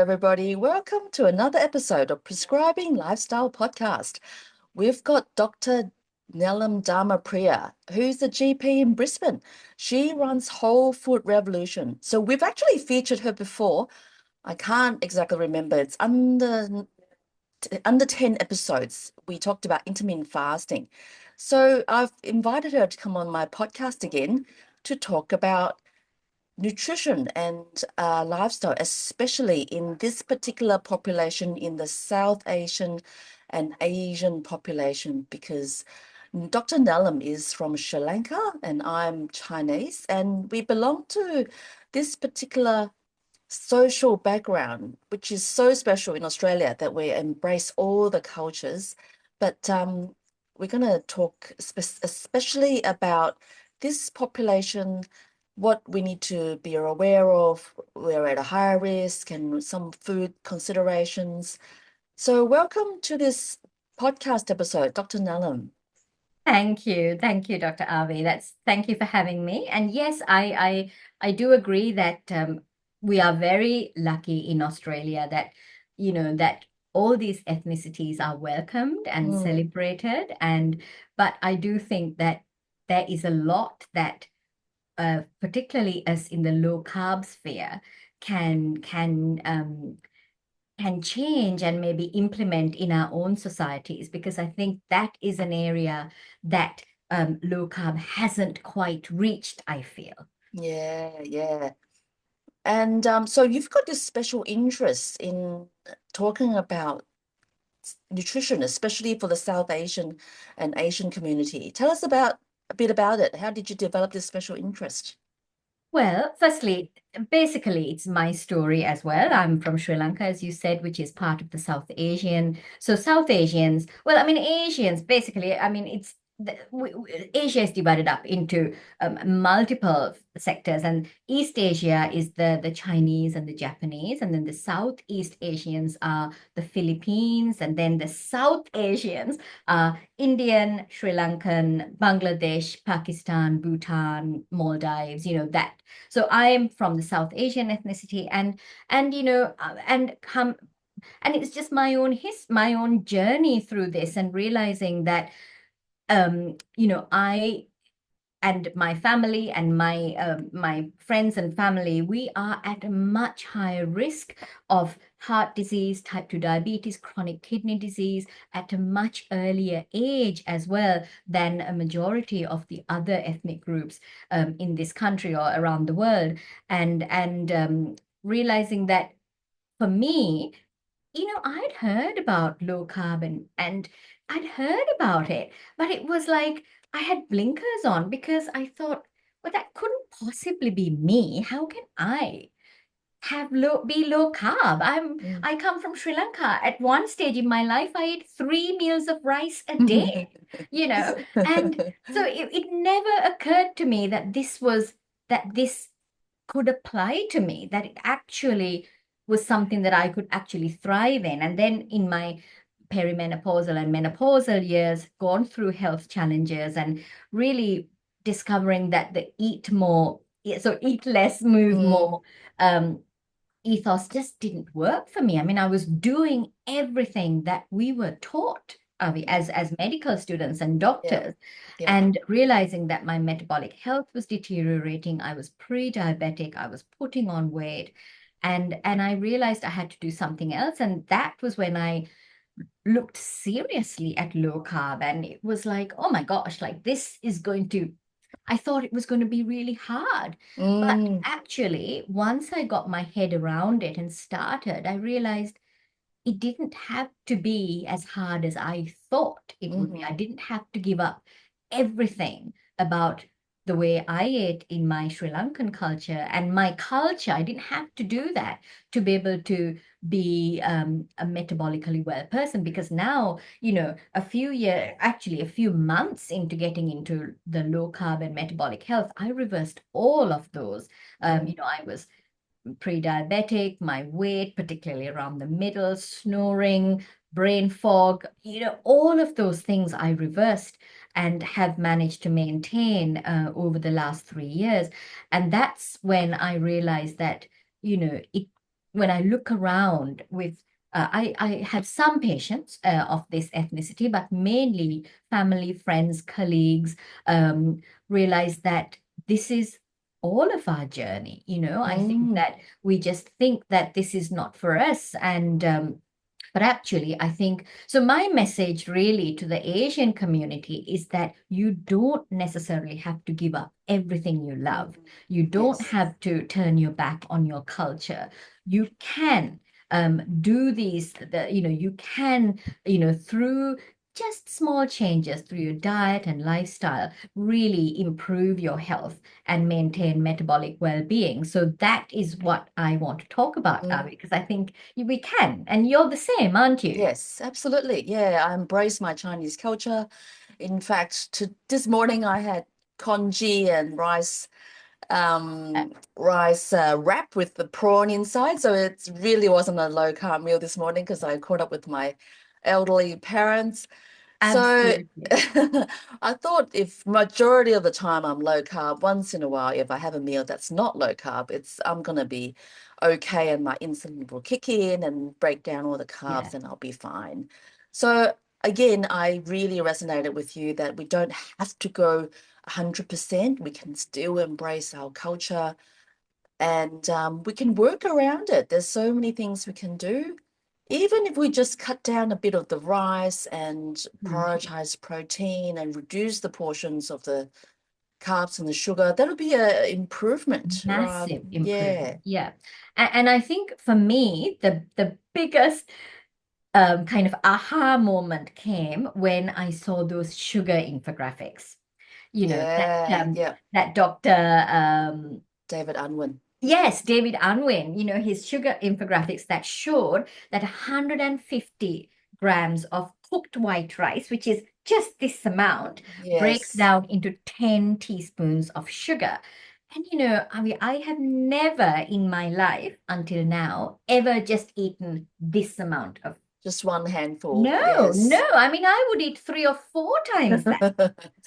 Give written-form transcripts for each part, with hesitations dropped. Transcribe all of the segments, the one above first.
everybody. Welcome to another episode of Prescribing Lifestyle podcast. We've got Dr. Nelum Dharmapriya, who's a GP in Brisbane. She runs Whole Food Revolution. So we've actually featured her before. I can't exactly remember. It's under 10 episodes. We talked about intermittent fasting. So I've invited her to come on my podcast again to talk about nutrition and lifestyle, especially in this particular population in the South Asian and Asian population, because Dr. Nelum is from Sri Lanka and I'm Chinese, and we belong to this particular social background, which is so special in Australia that we embrace all the cultures. But we're going to talk especially about this population, what we need to be aware of. We're at a higher risk and some food considerations. So welcome to this podcast episode, Dr. Nallum. Thank you. Thank you, Dr. Avi. Thank you for having me. And yes, I do agree that we are very lucky in Australia that, that all these ethnicities are welcomed and Mm, celebrated. But I do think that there is a lot that particularly us in the low carb sphere can change and maybe implement in our own societies, because I think that is an area that low carb hasn't quite reached, I feel. yeah, yeah. And so you've got this special interest in talking about nutrition, especially for the South Asian and Asian community. Tell us about a bit about it. How did you develop this special interest? Well, firstly, basically, it's my story as well. I'm from Sri Lanka, as you said, which is part of the South Asian. So South Asians, well, I mean, Asians, basically, I mean, Asia is divided up into multiple sectors, and East Asia is the Chinese and the Japanese, and then the Southeast Asians are the Philippines, and then the South Asians are Indian, Sri Lankan, Bangladesh, Pakistan, Bhutan, Maldives, that. So I'm from the South Asian ethnicity, and and it's just my own journey through this, and realizing that I and my family and my friends and family, we are at a much higher risk of heart disease, type 2 diabetes, chronic kidney disease at a much earlier age as well than a majority of the other ethnic groups in this country or around the world. And realizing that for me, I'd heard about low carb and I'd heard about it, but it was like I had blinkers on because I thought, well, that couldn't possibly be me. How can I be low carb? Mm. I come from Sri Lanka. At one stage in my life, I ate 3 meals of rice a day, you know, and so it never occurred to me that this could apply to me, that it actually was something that I could actually thrive in. And then in my perimenopausal and menopausal years, gone through health challenges and really discovering that the eat less, move Mm, more ethos just didn't work for me. I mean, I was doing everything that we were taught as medical students and yeah, doctors, yeah. and realizing that my metabolic health was deteriorating. I was pre-diabetic. I was putting on weight, and I realized I had to do something else. And that was when I looked seriously at low carb, and it was like, oh my gosh, like this is going to I thought it was going to be really hard. But Mm, actually, once I got my head around it and started, I realized it didn't have to be as hard as I thought it would be. I mhm. didn't have to give up everything about the way I ate in my Sri Lankan culture and my culture. I didn't have to do that to be able to be a metabolically well person, because now, actually a few months into getting into the low carb and metabolic health, I reversed all of those. Mm. I was pre-diabetic, my weight, particularly around the middle, snoring, brain fog, all of those things I reversed and have managed to maintain over the last 3 years. And that's when I realized that, it when I look around with I have some patients of this ethnicity, but mainly family, friends, colleagues, realize that this is all of our journey. I think Mm, that we just think that this is not for us. And but actually, I think so. My message really to the Asian community is that you don't necessarily have to give up everything you love. mhm. You don't Yes. have to turn your back on your culture. You can do you can, through just small changes through your diet and lifestyle, really improve your health and maintain metabolic well-being. So that is what I want to talk about, Mm, Avi, because I think we can. And you're the same, aren't you? yes, absolutely. Yeah, I embrace my Chinese culture. In fact, this morning I had congee and rice wrap with the prawn inside. So it really wasn't a low carb meal this morning because I caught up with my elderly parents. So Absolutely. I thought if majority of the time I'm low carb, once in a while, if I have a meal that's not low carb, I'm gonna be okay and my insulin will kick in and break down all the Yeah. carbs and I'll be fine. So again, I really resonated with you that we don't have to go 100%. We can still embrace our culture and we can work around it. There's so many things we can do. Even if we just cut down a bit of the rice and Mhm. prioritize protein and reduce the portions of the carbs and the sugar, that'll be a improvement. Massive Yeah, improvement. Yeah. And I think for me, the biggest kind of aha moment came when I saw those sugar infographics. yeah, yeah. That Dr. David Unwin. Yes, David Unwin, his sugar infographics that showed that 150 grams of cooked white rice, which is just this amount, breaks Yes, down into 10 teaspoons of sugar. And I mean, I have never in my life until now ever just eaten this amount of. just one handful. No, no. Yes. I mean, I would eat 3 or 4 times that.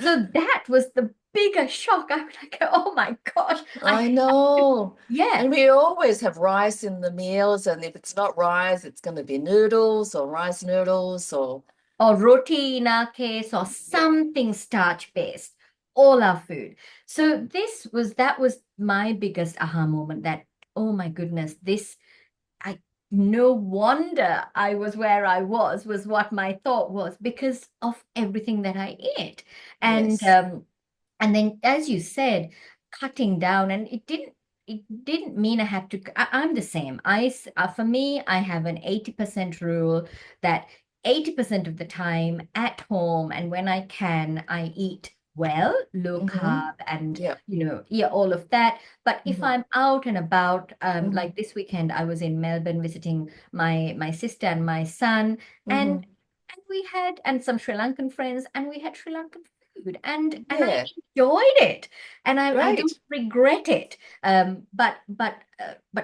So that was the biggest shock. I was like, oh my gosh, I know. yeah. And we always have rice in the meals, and if it's not rice, it's going to be noodles or rice noodles or Or roti in our case, or yeah, something starch based, all our food. So that was my biggest aha moment, that, oh my goodness, I, no wonder I was where I was what my thought was, because of everything that I ate. And yes, then, as you said, cutting down, and it didn't mean I had to. I'm the same. For me, I have an 80% rule, that 80% of the time at home and when I can, I eat well, low mm-hmm, carb, and yeah, yeah, all of that. But if mm-hmm, I'm out and about, mm-hmm, like this weekend, I was in Melbourne visiting my sister and my son, mm-hmm, and we had, and some Sri Lankan friends, and we had Sri Lankan food, and I yeah, enjoyed it, and I don't great, regret it. But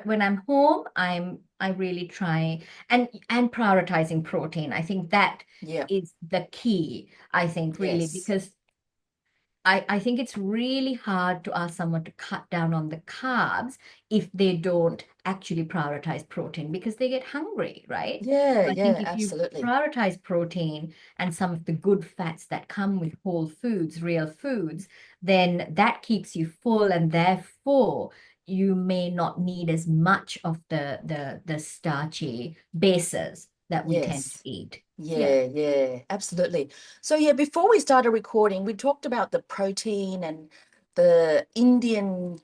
when I'm home, I really try, and prioritizing protein. I think that yeah, is the key. I think, really, yes, because I think it's really hard to ask someone to cut down on the carbs if they don't actually prioritize protein, because they get hungry, right? yeah, So I think yeah, if you absolutely, prioritize protein and some of the good fats that come with whole foods, real foods, then that keeps you full, and therefore you may not need as much of the starchy bases that we tend to yes. eat. Yeah. Yeah, yeah, absolutely. So yeah, before we started recording, we talked about the protein and the Indian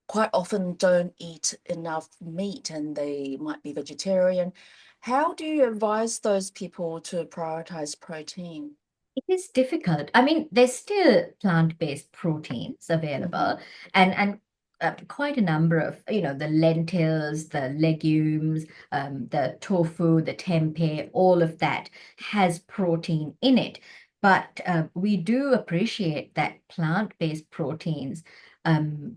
quite often don't eat enough meat and they might be vegetarian. How do you advise those people to prioritize protein? It is difficult. I mean, there's still plant-based proteins Hmm. available, and quite a number of, the lentils, the legumes, the tofu, the tempeh, all of that has protein in it. But we do appreciate that plant-based proteins, um,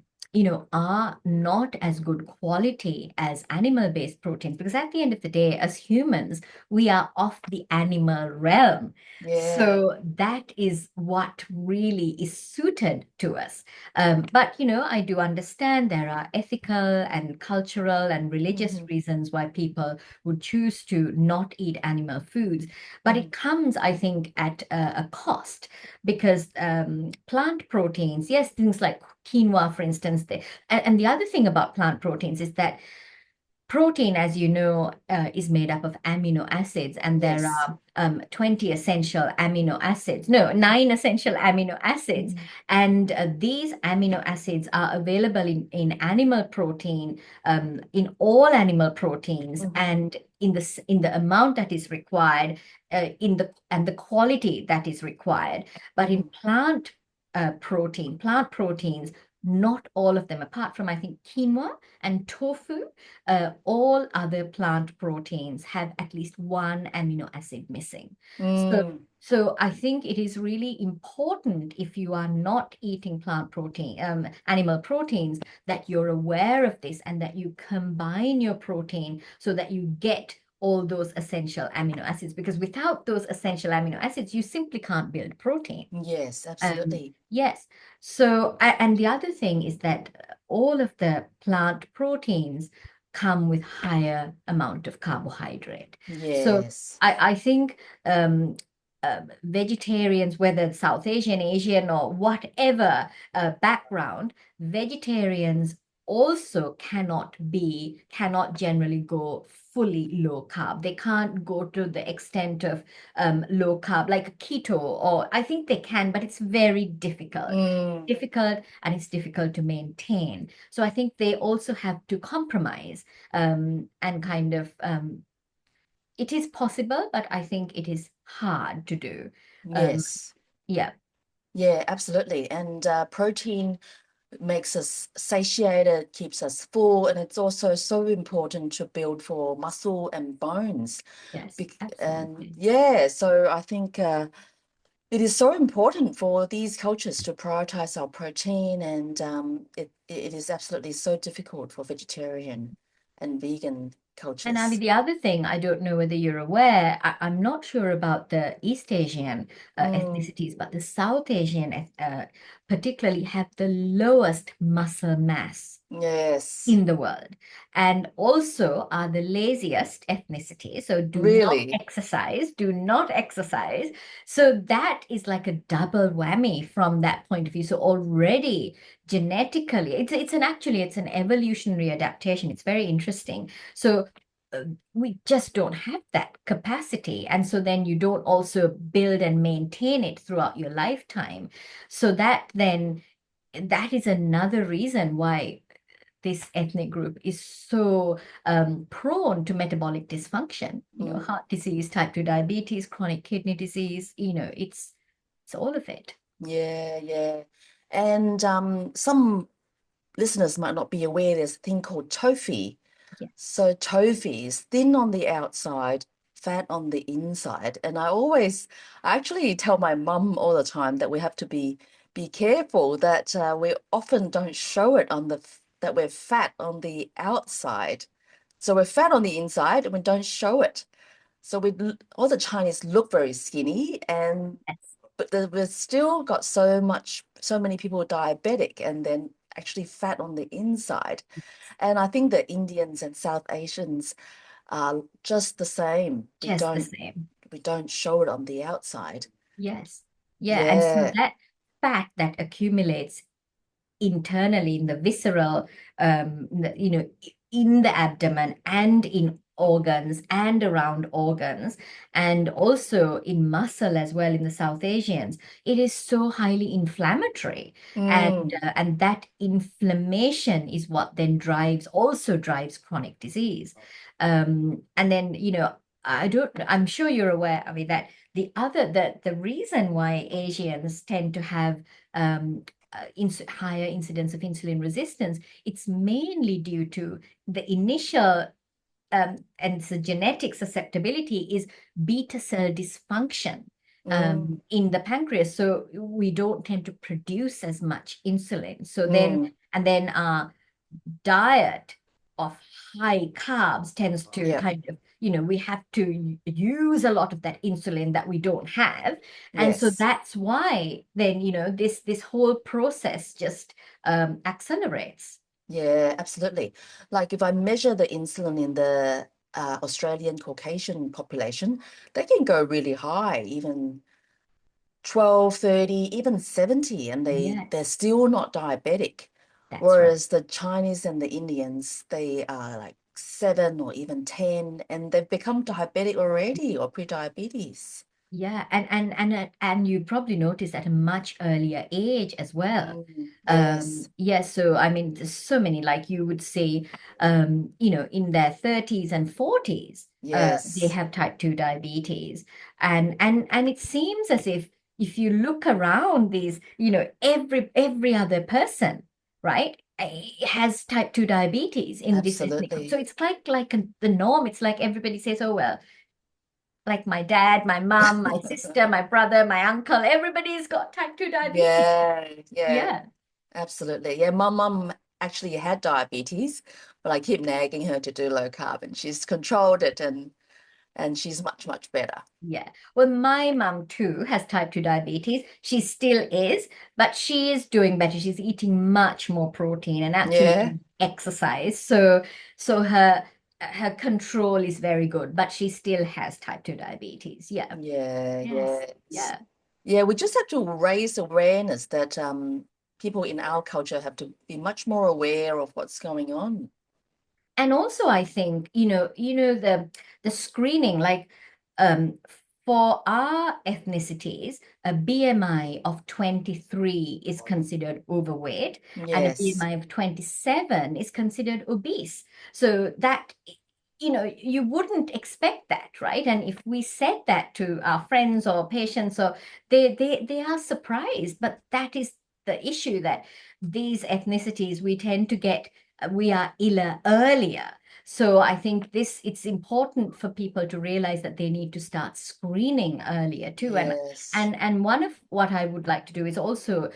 are not as good quality as animal-based proteins, because at the end of the day, as humans, we are of the animal realm. Yeah. So that is what really is suited to us. But, I do understand there are ethical and cultural and religious Hmm. reasons why people would choose to not eat animal foods. But Hmm. it comes, I think, at a cost, because plant proteins, yes, things like quinoa, for instance, and the other thing about plant proteins is that protein, as you know, is made up of amino acids, and there Yes. are 20 essential amino acids, no, 9 essential amino acids. Mhm. And these amino acids are available in animal protein, in all animal proteins, Mhm. and in the amount that is required, and the quality that is required. But in Mhm. plant proteins, not all of them, apart from, I think, quinoa and tofu, all other plant proteins have at least one amino acid missing. So, Mm. so I think it is really important, if you are not eating animal proteins, that you're aware of this and that you combine your protein so that you get all those essential amino acids. Because without those essential amino acids, you simply can't build protein. Yes, absolutely. Yes. So, and the other thing is that all of the plant proteins come with higher amount of carbohydrate. So Yes. I think vegetarians, whether South Asian, Asian, or whatever background, vegetarians also cannot generally go fully low carb. They can't go to the extent of low carb, like keto, or I think they can, but it's very difficult. Mm. Difficult, and it's difficult to maintain. So I think they also have to compromise, and kind of it is possible, but I think it is hard to do. Um, Yes. yeah, Yeah, absolutely. And protein makes us satiated, keeps us full, and it's also so important to build for muscle and bones. yes, And absolutely. yeah, so I think it is so important for these cultures to prioritize our protein, and it is absolutely so difficult for vegetarian and vegan And I mean, cultures. the other thing, I don't know whether you're aware, I'm not sure about the East Asian Mm. ethnicities, but the South Asian particularly have the lowest muscle mass Yes, in the world, and also are the laziest ethnicity. So really. do not exercise. So that is like a double whammy from that point of view. So already genetically, it's an evolutionary adaptation. It's very interesting. So uh, we just don't have that capacity. And so then you don't also build and maintain it throughout your lifetime. So that is another reason why this ethnic group is so prone to metabolic dysfunction, Mm. heart disease, type 2 diabetes, chronic kidney disease, it's all of it. Yeah, yeah. And some listeners might not be aware there's a thing called TOFI. Yeah. So TOFI is thin on the outside, fat on the inside. And I actually tell my mum all the time that we have to be careful that we often don't show it that we're fat on the outside. So we're fat on the inside and we don't show it. So all the Chinese look very skinny, and Yes. but we've still got so many people diabetic and then actually fat on the inside. And I think the Indians and South Asians are just the same. Just the same. We don't show it on the outside. Yes. Yeah. And so Yeah. that fat that accumulates internally in the visceral, in the abdomen and in organs and around organs, and also in muscle as well in the South Asians, it is so highly inflammatory. And Mm. that inflammation is what then also drives chronic disease. And then, I'm sure you're aware, I mean, that the reason why Asians tend to have higher incidence of insulin resistance, it's mainly due to the initial and the genetic susceptibility is beta cell dysfunction Mm. in the pancreas. So we don't tend to produce as much insulin. So then Mm. And then our diet of high carbs tends to Yeah. kind of, we have to use a lot of that insulin that we don't have. And so Yes. that's why then, this whole process just accelerates. Yeah, absolutely. Like if I measure the insulin in the Australian Caucasian population, they can go really high, even 12, 30, even 70, and they're Yes, still not diabetic. that's right. Whereas the Chinese and the Indians, they are like 7 or even 10, and they've become diabetic already or pre-diabetes. Yeah, and you probably noticed at a much earlier age as well. Yes, Yes, so I mean, there's so many, like you would say, in their 30s and 40s, they yes, have type 2 diabetes. And it seems as if you look around these, every other person, right, has type 2 diabetes in this ethnic group. So absolutely. it's like the norm. It's like everybody says, oh, well, like my dad, my mom, my sister, my brother, my uncle, everybody's got type 2 diabetes. Yeah, yeah, Yeah, absolutely. Yeah, my mum actually had diabetes, but I keep nagging her to do low carb, and she's controlled it, and she's much, much better. yeah. Well, my mom too has type 2 diabetes. She still is, but she is doing better. She's eating much more protein and actually Yeah, doing exercise. So her control is very good, but she still has type 2 diabetes. Yeah. yeah, Yes. yeah. Yeah. Yeah, we just have to raise awareness that people in our culture have to be much more aware of what's going on. And also I think the screening, like um for our ethnicities, a BMI of 23 is considered overweight, and a Yes. BMI of 27 is considered obese. So that, you wouldn't expect that, right? And if we said that to our friends or patients, or they are surprised. But that is the issue, that these ethnicities, we tend to get, we are iller earlier. So I think it's important for people to realize that they need to start screening earlier too. And Yes. and and one of what I would like to do is also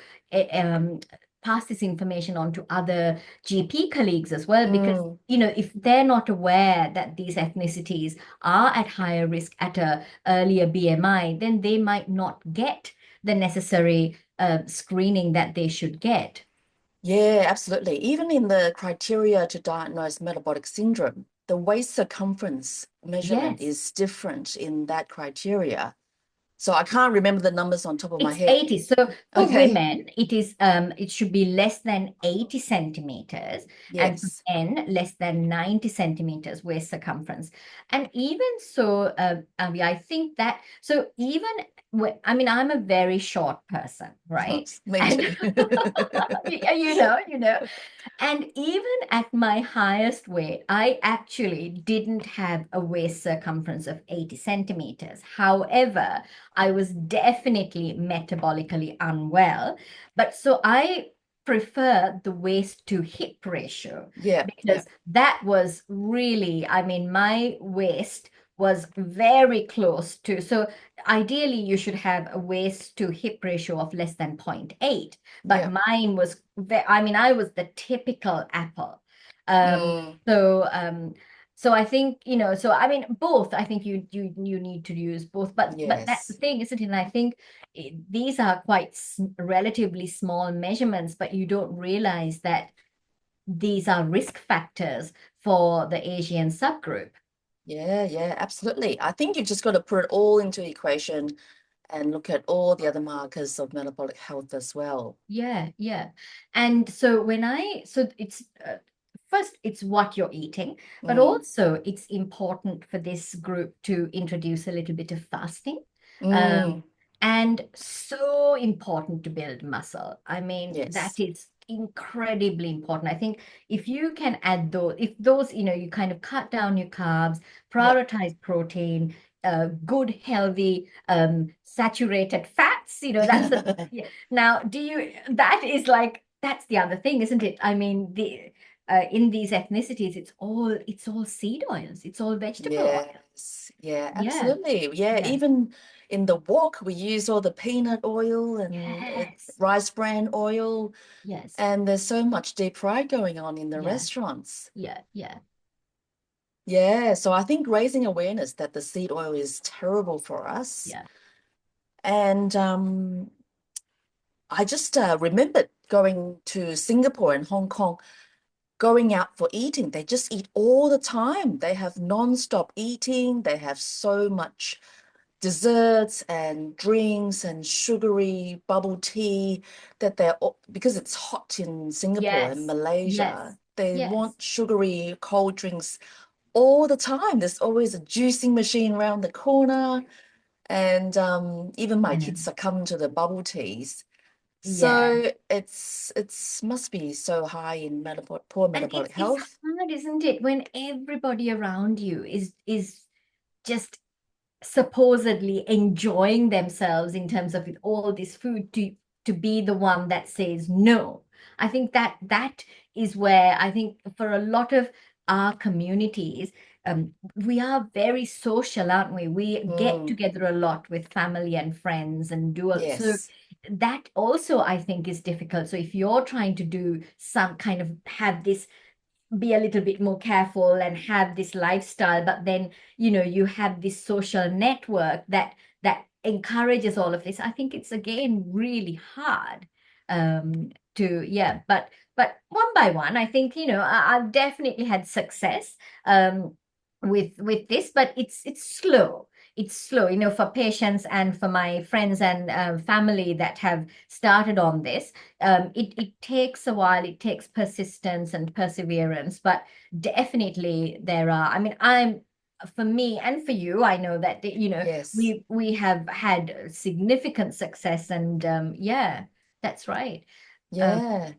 pass this information on to other GP colleagues as well, because Mm. if they're not aware that these ethnicities are at higher risk at a earlier BMI, then they might not get the necessary screening that they should get. Yeah, absolutely. Even in the criteria to diagnose metabolic syndrome, the waist circumference measurement Yes. is different in that criteria. So I can't remember the numbers on top of my It's head. 80. So for Okay. women, it should be less than 80 centimeters, and for Yes. men, less than 90 centimeters waist circumference. And even so, Avi, I think that, so even I mean, I'm a very short person, right? Me And too. you know, and even at my highest weight, I actually didn't have a waist circumference of 80 centimeters. However, I was definitely metabolically unwell. But so I prefer the waist to hip ratio, Yeah, yeah, because that was really, I mean, my waist was very close to. So ideally, you should have a waist to hip ratio of less than 0.8. But yeah. mine was, I mean, I was the typical apple. Um, Mm, so, um, so I think, so I mean, both. I think you need to use both, but that's the yes. thing, isn't it? And I think these are quite relatively small measurements, but you don't realize that these are risk factors for the Asian subgroup. Yeah, yeah, absolutely. I think you've just got to put it all into equation and look at all the other markers of metabolic health as well. Yeah, yeah. And so so it's first, it's what you're eating, but Mm, also it's important for this group to introduce a little bit of fasting. mm, Um, and so important to build muscle. I mean, that yes. is incredibly important. I think if you can add those, if those, you kind of cut down your carbs, Yep. prioritize protein, good, healthy, saturated fats, that's the, yeah. Now, that is like, that's the other thing, isn't it? I mean, in these ethnicities, it's all seed oils, it's all vegetable oil. Yes. Yeah, Yeah, absolutely. Yeah, yeah, even in the wok, we use all the peanut oil and Yes. rice bran oil, Yes. and there's so much deep fry going on in the Yeah. restaurants. Yeah. Yeah. Yeah, so I think raising awareness that the seed oil is terrible for us. Yeah. And I just remembered going to Singapore and Hong Kong, going out for eating. They just eat all the time. They have non-stop eating. They have so much desserts and drinks and sugary bubble tea that because it's hot in Singapore and Yes. Yes. Malaysia, they Yes. want sugary cold drinks all the time. There's always a juicing machine around the corner. And even my I know. kids succumb to the bubble teas. Yeah. So it's must be so high in poor And metabolic it's health. hard, isn't it, when everybody around you is just supposedly enjoying themselves in terms of all this food to be the one that says no. I think that is where I think for a lot of our communities, we are very social, aren't we? We get Mm, together a lot with family and friends and do so yes. that also I think is difficult. So if you're trying to do some kind of have this be a little bit more careful and have this lifestyle, but then you have this social network that encourages all of this. I think it's again really hard to yeah, but one by one I think I've definitely had success with this, but it's slow. It's slow, for patients and for my friends and family that have started on this. It takes a while, it takes persistence and perseverance, but definitely there are, I mean, for me and for you, I know that, Yes. we have had significant success and yeah, that's right. Um, Yeah.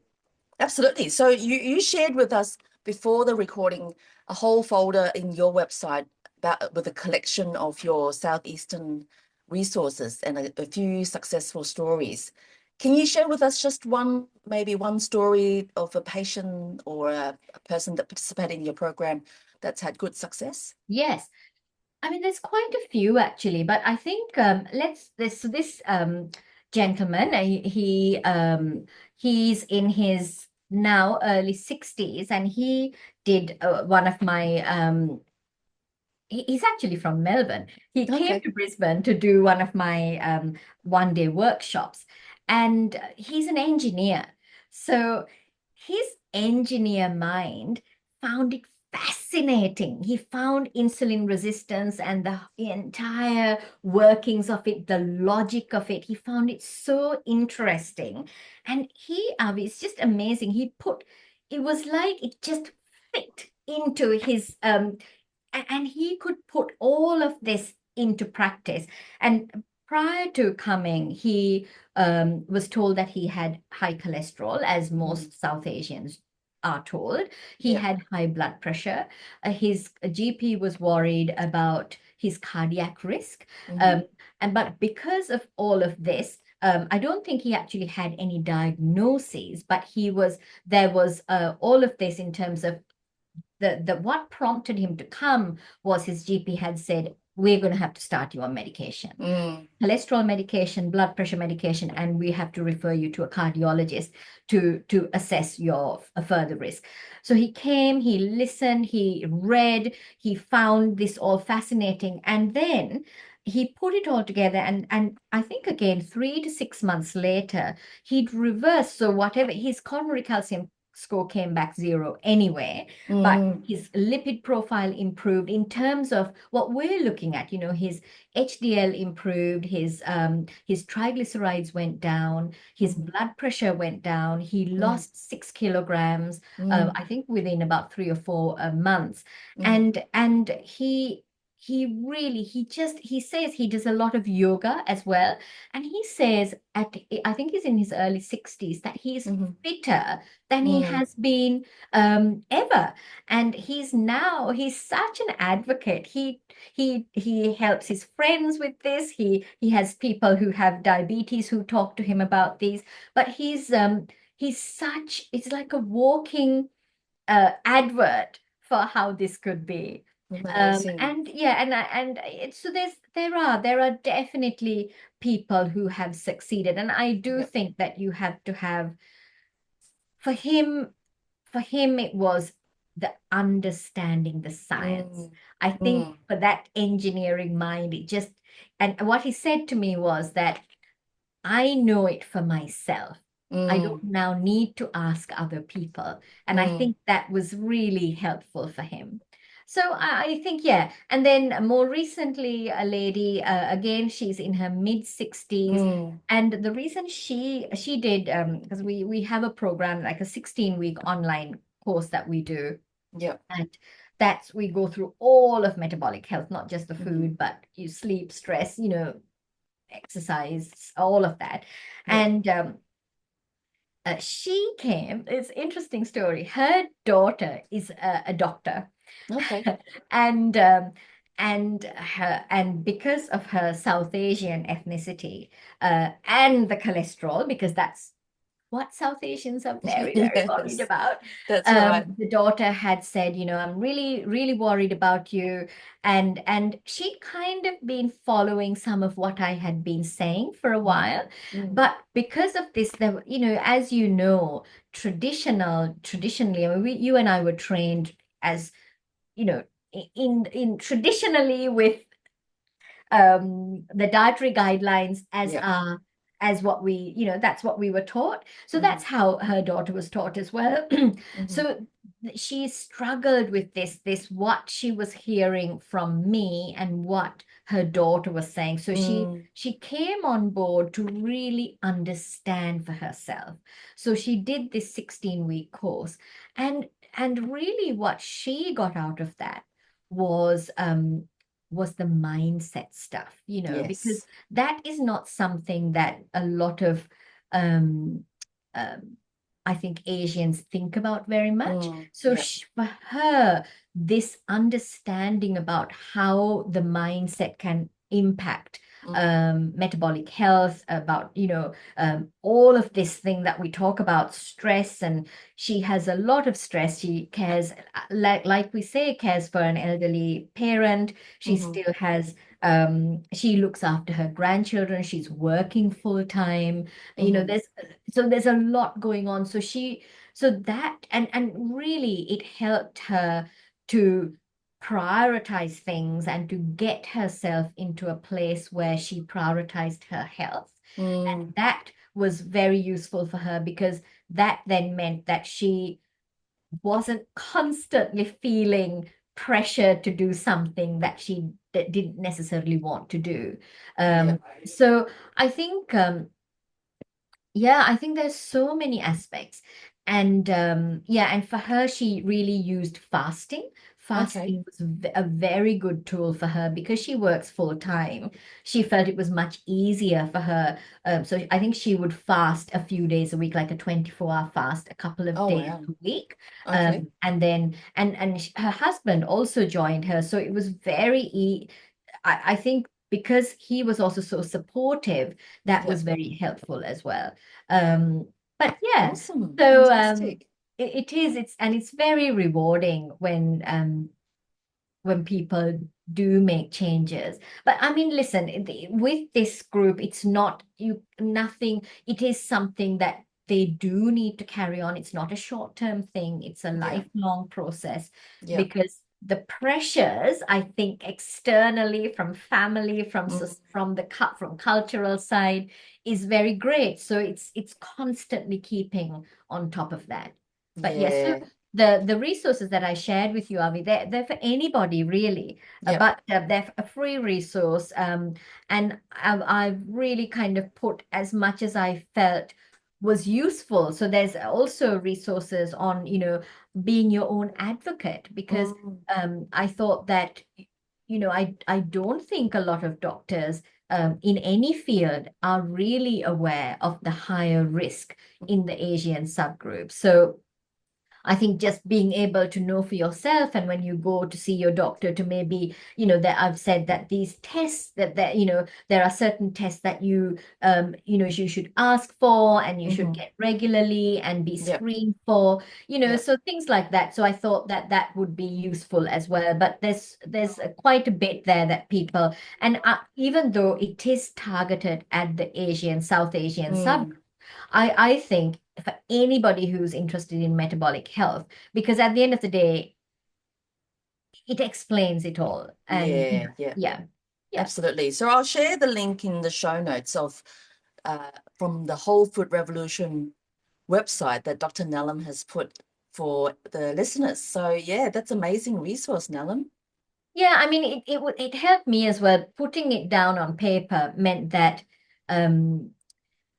Absolutely. So you shared with us before the recording a whole folder in your website about with a collection of your Southeastern resources and a few successful stories. Can you share with us just maybe one story of a patient or a person that participated in your program that's had good success? yes. I mean, there's quite a few actually, but I think this gentleman, he's in his now early 60s, and he did one of my he's actually from Melbourne. He came Okay. to Brisbane to do one of my one-day workshops, and he's an engineer. So his engineer mind found it fascinating. He found insulin resistance and the entire workings of it, the logic of it. He found it so interesting. And it's just amazing. It was like it just fit into his and he could put all of this into practice. And prior to coming, he was told that he had high cholesterol, as Mm, most South Asians are told. He yeah. had high blood pressure. His GP was worried about his cardiac risk. Hmm. Um, but because of all of this, I don't think he actually had any diagnoses, but there was all of this in terms of the what prompted him to come was his GP had said, we're going to have to start you on medication, Mm, cholesterol medication, blood pressure medication, and we have to refer you to a cardiologist to assess your further risk. So he came, he listened, he read, he found this all fascinating, and then he put it all together, and I think again 3 to 6 months later he'd reversed. So whatever his coronary calcium score came back zero anyway, but mm, his lipid profile improved in terms of what we're looking at. His HDL improved, his triglycerides went down, his mm, blood pressure went down. He mm, lost 6 kilograms, mm, I think within about 3 or 4 months, mm, and he says he does a lot of yoga as well, and he says I think he's in his early 60s that he's mm, fitter than he mm, has been ever. And he's such an advocate. He helps his friends with this. He has people who have diabetes who talk to him about these. But it's like a walking advert for how this could be. Amazing. And yeah, so there are definitely people who have succeeded, and I do Yep. think that you have to have for him for him it was the understanding the science. Mm, I think mm, for that engineering mind, it just and what he said to me was that I know it for myself. I don't mm, now need to ask other people. And I mm, think that was really helpful for him. So I think, yeah. And then more recently, a lady, again, she's in her mid 60s. mm. And the reason she did, because we have a program, like a 16-week online course that we do. Yep. And that's we go through all of metabolic health, not just the Mm, food, but you sleep, stress, exercise, all of that. yep. And she came, it's an interesting story. Her daughter is a doctor. Okay. and and because of her South Asian ethnicity, and the cholesterol, because that's what South Asians are very, very worried Yes, about. that's right. The daughter had said, I'm really, really worried about you. And she'd kind of been following some of what I had been saying for a Mm, while. mm. But because of this, there, as traditionally, I mean, you and I were trained as, in traditionally with the dietary guidelines Yep. as what that's what we were taught. So Mm-hmm. that's how her daughter was taught as well. Mm-hmm. So she struggled with this what she was hearing from me and what her daughter was saying. So Mm, she came on board to really understand for herself. So she did this 16-week course, and really what she got out of that was the mindset stuff, because yes. that is not something that a lot of, um, um, I think, Asians think about very much. Mm, So yep. for her, this understanding about how the mindset can impact Mm, metabolic health, about, all of this thing that we talk about, stress, and she has a lot of stress. She cares, like we say, cares for an elderly parent. She mm-hmm. still has, she looks after her grandchildren. She's working full time. Mm-hmm. There's a lot going on. So that, and really it helped her to prioritize things and to get herself into a place where she prioritized her health. Mm, And that was very useful for her, because that then meant that she wasn't constantly feeling pressure to do something that didn't necessarily want to do. yep. So I think, yeah, I think there's so many aspects. And yeah, and for her, she really used fasting. Okay. Fasting was a very good tool for her because she works full time. She felt it was much easier for her. So I think she would fast a few days a week, like a 24-hour fast, a couple of Oh, days wow. a week. Okay. And then, her husband also joined her. So it was I think because he was also so supportive, that was Yep. very helpful as well. Um, but yeah, Awesome. so Fantastic. it's very rewarding when people do make changes. But I mean, listen, with this group, it's not nothing. It is something that they do need to carry on. It's not a short-term thing. It's a Yeah. lifelong process, Yeah. because the pressures, I think, externally from family, Mm, from cultural side, is very great. So it's constantly keeping on top of that. But yes, so yeah. the resources that I shared with you, Avi, they're for anybody really, Yep. but they're a free resource. And I've really kind of put as much as I felt was useful. So there's also resources on, being your own advocate, because Mm, I thought that, I don't think a lot of doctors in any field are really aware of the higher risk in the Asian subgroup. So I think just being able to know for yourself, and when you go to see your doctor, to maybe, that I've said that these tests that there are certain tests that you should ask for and you should Hmm. get regularly and be Yep. screened for, Yep. so things like that. So I thought that that would be useful as well. But there's quite a bit there that people, and even though it is targeted at the Asian, South Asian sub, Mm. I think for anybody who's interested in metabolic health, because at the end of the day, it explains it all. And Yeah. Yeah. yeah, yeah. Absolutely. So I'll share the link in the show notes of from the Whole Food Revolution website that Dr. Nelum has put for the listeners. So yeah, that's amazing resource, Nelum. Yeah, I mean, it helped me as well. Putting it down on paper meant that um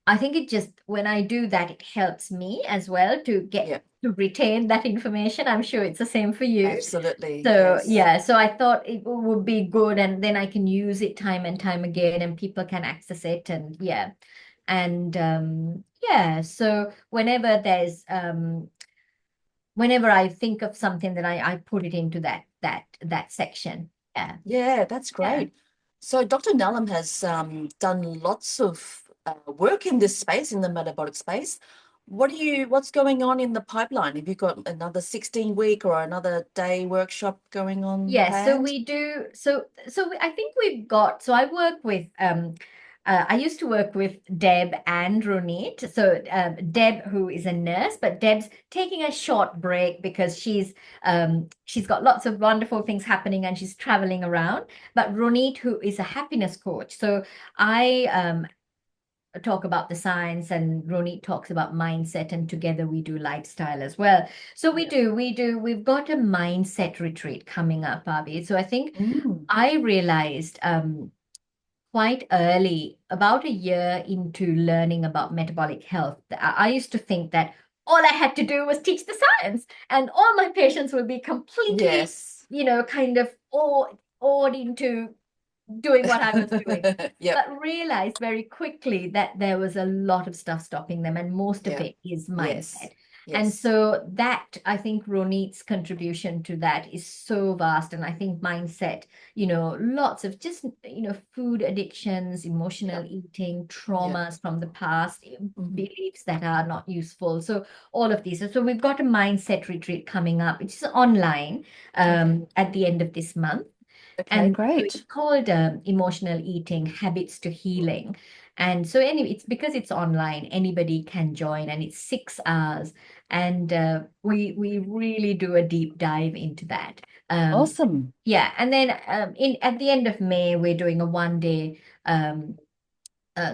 I think it just, when I do that, it helps me as well to get Yeah, to retain that information. I'm sure it's the same for you. absolutely. So Yes. yeah, so I thought it would be good, and then I can use it time and time again, and people can access it, and yeah, and yeah. So whenever I think of something, that I put it into that section. Yeah, Yeah, that's yeah. great. So Dr. Nelum has done lots of work in this space, in the metabolic space. What's going on in the pipeline? Have you got another 16-week or another day workshop going on Yes, so planned? we do. I think we've got. So I work with. I used to work with Deb and Ronit. So Deb, who is a nurse, but Deb's taking a short break because she's got lots of wonderful things happening and she's traveling around. But Ronit, who is a happiness coach. So I talk about the science, and Ronit talks about mindset, and together we do lifestyle as well. So Yeah. we've got a mindset retreat coming up, Abby. So I think Mm. I realized quite early, about a year into learning about metabolic health, that I used to think that all I had to do was teach the science, and all my patients would be completely, Yes. kind of awed into doing what I was doing, Yep. but realized very quickly that there was a lot of stuff stopping them, and most of Yep. it is Yes. mindset. And Yes. so that, I think Ronit's contribution to that is so vast. And I think mindset, lots of just, food addictions, emotional Yep. eating, Yep. traumas from the past, Hmm. beliefs that are not useful. So all of these. So we've got a mindset retreat coming up. It's online Okay. at the end of this month. Okay, And so it's great. called Emotional Eating Habits to Healing. And so anyway, it's because it's online, anybody can join, and it's 6 hours. And we really do a deep dive into that. Um, Awesome. yeah, and then in at the end of May, we're doing a 1 day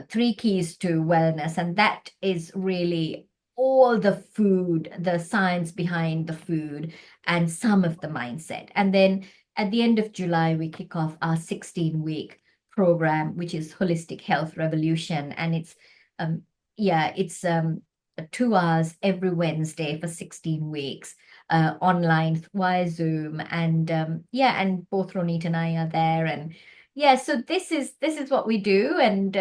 three keys to wellness, and that is really all the food, the science behind the food, and some of the mindset. And then at the end of July, we kick off our 16-week program, which is Holistic Health Revolution, and um it's 2 hours every Wednesday for 16 weeks, online via Zoom, and and both Ronit and I are there, and yeah, so this is what we do, and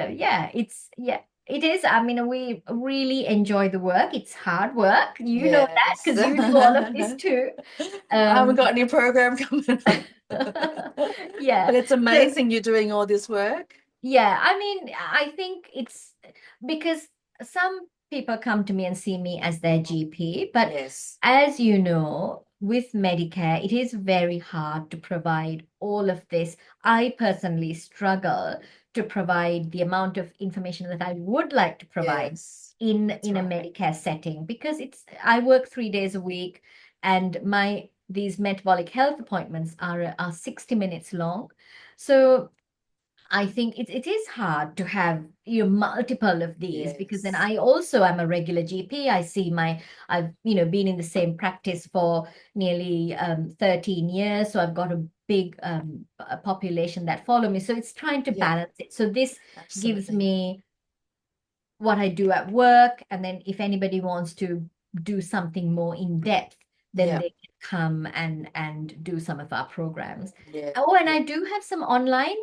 it is. I mean, we really enjoy the work. It's hard work, you know that, Yes. because you do all of this too. I haven't Um, got any program coming up. yeah. But it's So amazing you're doing all this work. yeah, I mean, I think it's because some people come to me and see me as their GP, but Yes. as you know, with Medicare, it is very hard to provide all of this. I personally struggle to provide the amount of information that I would like to provide Yes. in That's in a right. Medicare setting, because I work 3 days a week, and my these metabolic health appointments are 60 minutes long. So I think it is hard to have multiple of these, because then Yes. I also am a regular GP. I've been in the same practice for nearly 13 years, so I've got a big population that follow me. So it's trying to Yeah, balance it. So this gives absolutely. me what I do at work, and then if anybody wants to do something more in depth, then Yeah. they can come and do some of our programs. Yeah. Oh, and Yeah. I do have some online.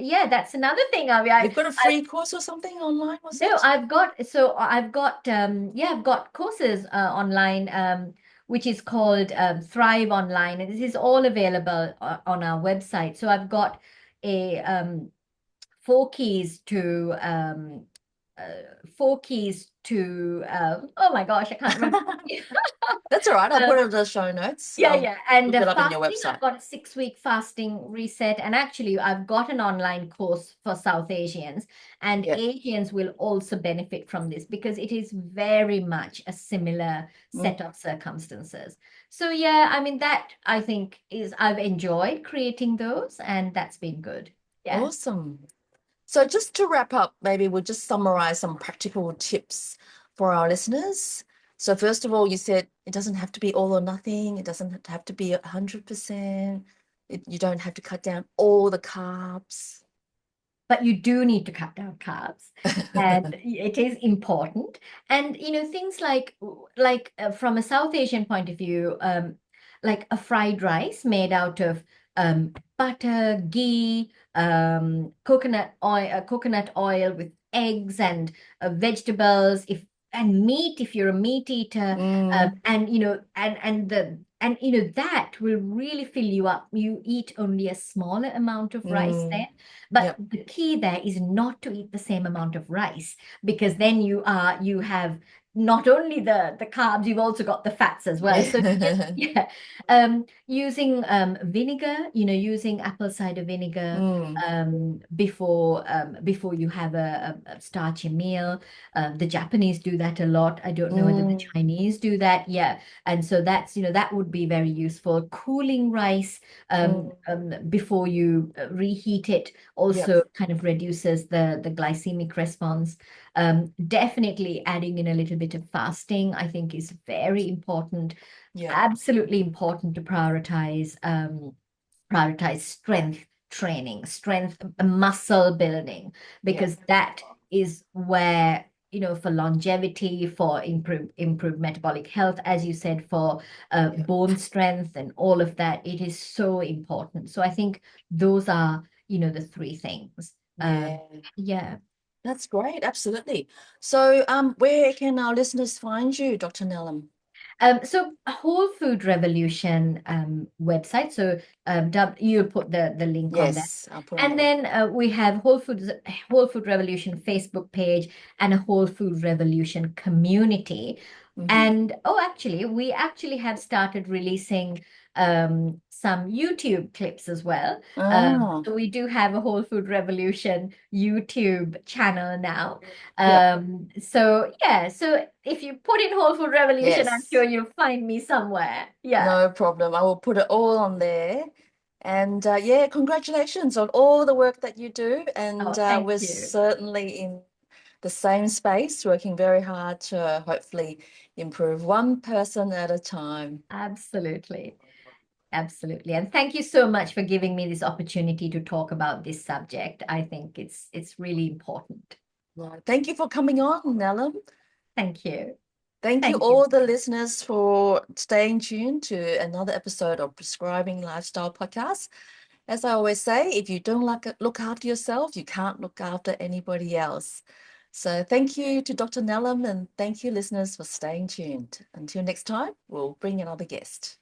Yeah, that's another thing. You've got a I free course or something online, was no, it? I've got courses online. which is called Thrive Online, and this is all available on our website. So I've got a 4 keys to oh my gosh, I can't remember. That's all right. I'll put Um, it in the show notes. yeah, I'll yeah. And look it up in your fasting, website. I've got a 6-week fasting reset. And actually, I've got an online course for South Asians. And Yeah. Asians will also benefit from this because it is very much a similar Mm. set of circumstances. So, yeah, I mean, that I think is, I've enjoyed creating those, and that's been good. Yeah. Awesome. So just to wrap up, maybe we'll just summarize some practical tips for our listeners. So first of all, you said it doesn't have to be all or nothing. It doesn't have to be 100%. You don't have to cut down all the carbs. But you do need to cut down carbs, and it is important. And things like from a South Asian point of view, like a fried rice made out of butter, ghee, coconut oil with eggs and vegetables, if and meat if you're a meat eater, Mm, and that will really fill you up. You eat only a smaller amount of rice mm, then, but yep. the key there is not to eat the same amount of rice, because then you have not only the carbs, you've also got the fats as well. So you just, yeah, using vinegar, using apple cider vinegar Mm, before you have a starchy meal. The Japanese do that a lot. I don't know whether the mm, Chinese do that. Yeah, and so that would be very useful. Cooling rice mm, before you reheat it yep. also kind of reduces the glycemic response. Definitely adding in a little bit of fasting, I think, is very important. Yep. Absolutely important to prioritize strength training, strength muscle building, Yep. because that is where, for longevity, for improved metabolic health, as you said, for Yep. bone strength and all of that, it is so important. So I think those are, the three things. Yeah. Yeah. That's great. Absolutely. So, where can our listeners find you, Dr. Nelum? So Whole Food Revolution website. So you'll put the link on there. Yes, I'll put on the And link. then we have Whole Food Revolution Facebook page and a Whole Food Revolution community. Mm-hmm. And actually, we actually have started releasing some YouTube clips as well. Ah, So we do have a Whole Food Revolution YouTube channel now. yep. So yeah, so if you put in Whole Food Revolution, I'm Yes. sure you'll find me somewhere. Yeah. No problem. I will put it all on there. And yeah, congratulations on all the work that you do. And Oh, thank we're you. certainly in the same space, working very hard to hopefully improve one person at a time. Absolutely. Absolutely. And thank you so much for giving me this opportunity to talk about this subject. I think it's really important. Right. Thank you for coming on, Nelum. Thank you. Thank you, Thank you. all the listeners, for staying tuned to another episode of Prescribing Lifestyle Podcast. As I always say, if you don't look after yourself, you can't look after anybody else. So thank you to Dr. Nelum, and thank you, listeners, for staying tuned. Until next time, we'll bring another guest.